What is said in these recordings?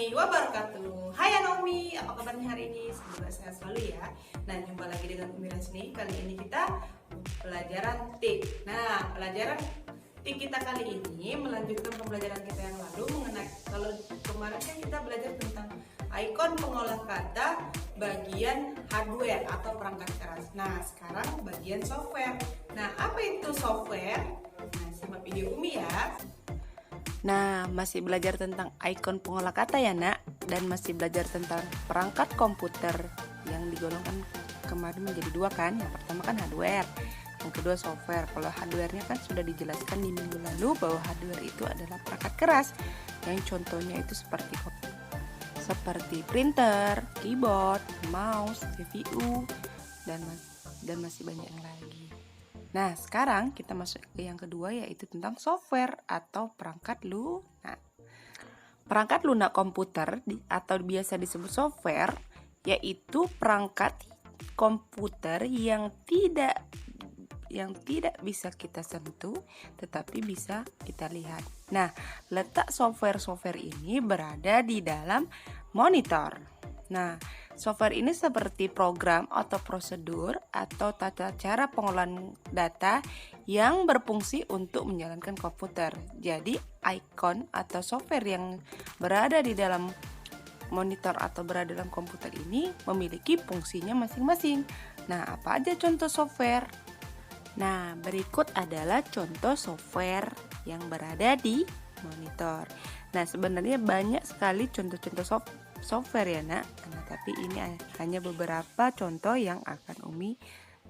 warahmatullahi wabarakatuh. Hai Naomi, apa kabarnya hari ini? Semoga sehat selalu ya. Nah, jumpa lagi dengan Umi Rasni. Kali ini kita pelajaran TIK. Nah, pelajaran TIK kita kali ini melanjutkan pembelajaran kita yang lalu mengenai, kalau kemarin kan kita belajar tentang ikon pengolah kata bagian hardware atau perangkat keras. Nah, sekarang bagian software. Nah, apa itu software? Nah, simak video Umi ya. Nah, masih belajar tentang ikon pengolah kata ya nak, dan masih belajar tentang perangkat komputer yang digolongkan kemarin menjadi dua kan. Yang pertama kan hardware, yang kedua software. Kalau hardware-nya kan sudah dijelaskan di minggu lalu bahwa hardware itu adalah perangkat keras, yang contohnya itu seperti printer, keyboard, mouse, CPU, dan masih banyak yang lain. Nah, sekarang kita masuk ke yang kedua, yaitu tentang software atau perangkat lunak. Perangkat lunak komputer atau biasa disebut software, yaitu perangkat komputer yang tidak bisa kita sentuh, tetapi bisa kita lihat. Nah, letak software ini berada di dalam monitor. Nah, software ini seperti program atau prosedur atau tata cara pengolahan data yang berfungsi untuk menjalankan komputer. Jadi, ikon atau software yang berada di dalam monitor atau berada dalam komputer ini memiliki fungsinya masing-masing. Nah, apa aja contoh software? Nah, berikut adalah contoh software yang berada di monitor. Nah, sebenarnya banyak sekali contoh-contoh software ya nak. Nah, tapi ini hanya beberapa contoh yang akan Umi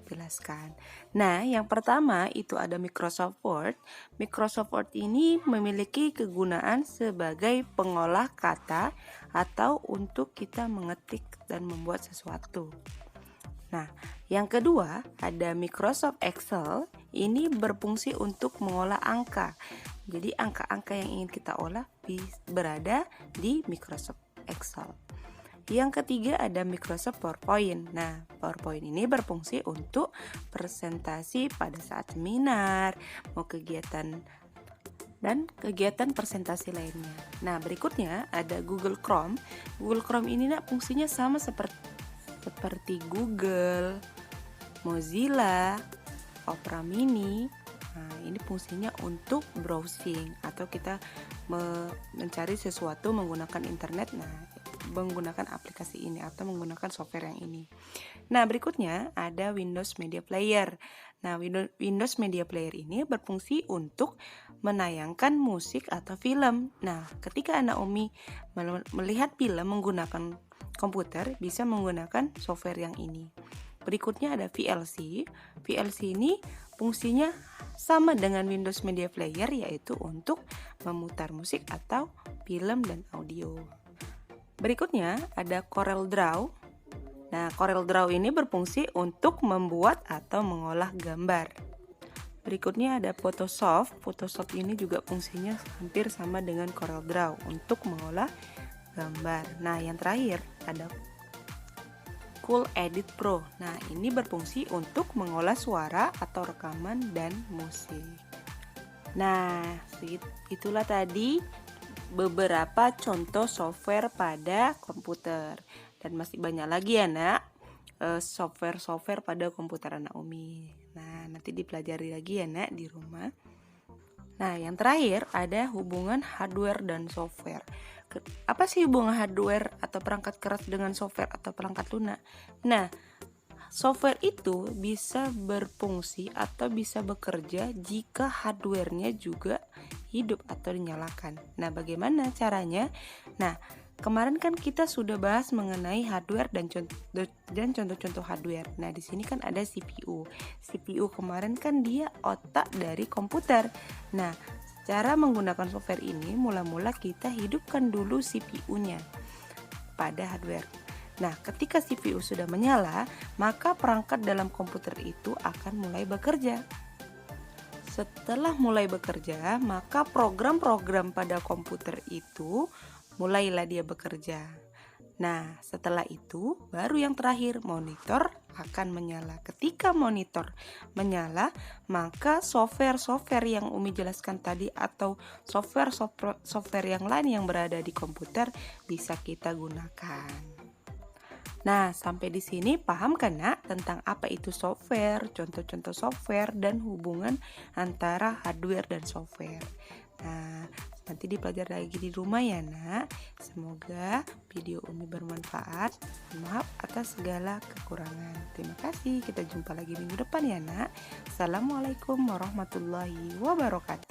jelaskan. Nah, yang pertama itu ada Microsoft Word. Microsoft Word ini memiliki kegunaan sebagai pengolah kata atau untuk kita mengetik dan membuat sesuatu. Nah, yang kedua ada Microsoft Excel. Ini berfungsi untuk mengolah angka. Jadi angka-angka yang ingin kita olah berada di Microsoft Excel. Yang ketiga ada Microsoft PowerPoint. Nah, PowerPoint ini berfungsi untuk presentasi pada saat seminar, mau kegiatan dan kegiatan presentasi lainnya. Nah, berikutnya ada Google Chrome. Google Chrome ini fungsinya sama seperti Google, Mozilla, Opera Mini. Nah, ini fungsinya untuk browsing atau kita mencari sesuatu menggunakan internet. Nah, menggunakan aplikasi ini atau menggunakan software yang ini. Nah, berikutnya ada Windows Media Player. Nah, Windows Media Player ini berfungsi untuk menayangkan musik atau film. Nah, ketika anak Umi melihat film menggunakan komputer, bisa menggunakan software yang ini. Berikutnya ada VLC. VLC ini fungsinya sama dengan Windows Media Player, yaitu untuk memutar musik atau film dan audio. Berikutnya ada Corel Draw. Nah, Corel Draw ini berfungsi untuk membuat atau mengolah gambar. Berikutnya ada Photoshop. Photoshop ini juga fungsinya hampir sama dengan Corel Draw untuk mengolah gambar. Nah, yang terakhir ada Cool Edit Pro. Nah, ini berfungsi untuk mengolah suara atau rekaman dan musik. Nah, itulah tadi beberapa contoh software pada komputer. Dan masih banyak lagi ya nak, software pada komputer anak Umi. Nah, nanti dipelajari lagi ya nak di rumah. Nah, yang terakhir ada hubungan hardware dan software. Apa sih hubungan hardware atau perangkat keras dengan software atau perangkat lunak? Nah, software itu bisa berfungsi atau bisa bekerja jika hardware-nya juga hidup atau dinyalakan. Nah, bagaimana caranya? Nah, kemarin kan kita sudah bahas mengenai hardware dan contoh-contoh hardware. Nah, di sini kan ada CPU. CPU kemarin kan dia otak dari komputer. Nah, cara menggunakan software ini mula-mula kita hidupkan dulu CPU-nya pada hardware. Nah, ketika CPU sudah menyala, maka perangkat dalam komputer itu akan mulai bekerja. Setelah mulai bekerja, maka program-program pada komputer itu mulailah dia bekerja. Nah, setelah itu baru yang terakhir, monitor akan menyala. Ketika monitor menyala, maka software-software yang Umi jelaskan tadi atau software yang lain yang berada di komputer bisa kita gunakan. Nah, sampai di sini paham kan Nak tentang apa itu software, contoh-contoh software dan hubungan antara hardware dan software. Nah, nanti dipelajari lagi di rumah ya Nak. Semoga video Umi bermanfaat. Maaf atas segala kekurangan. Terima kasih. Kita jumpa lagi minggu depan ya Nak. Assalamualaikum warahmatullahi wabarakatuh.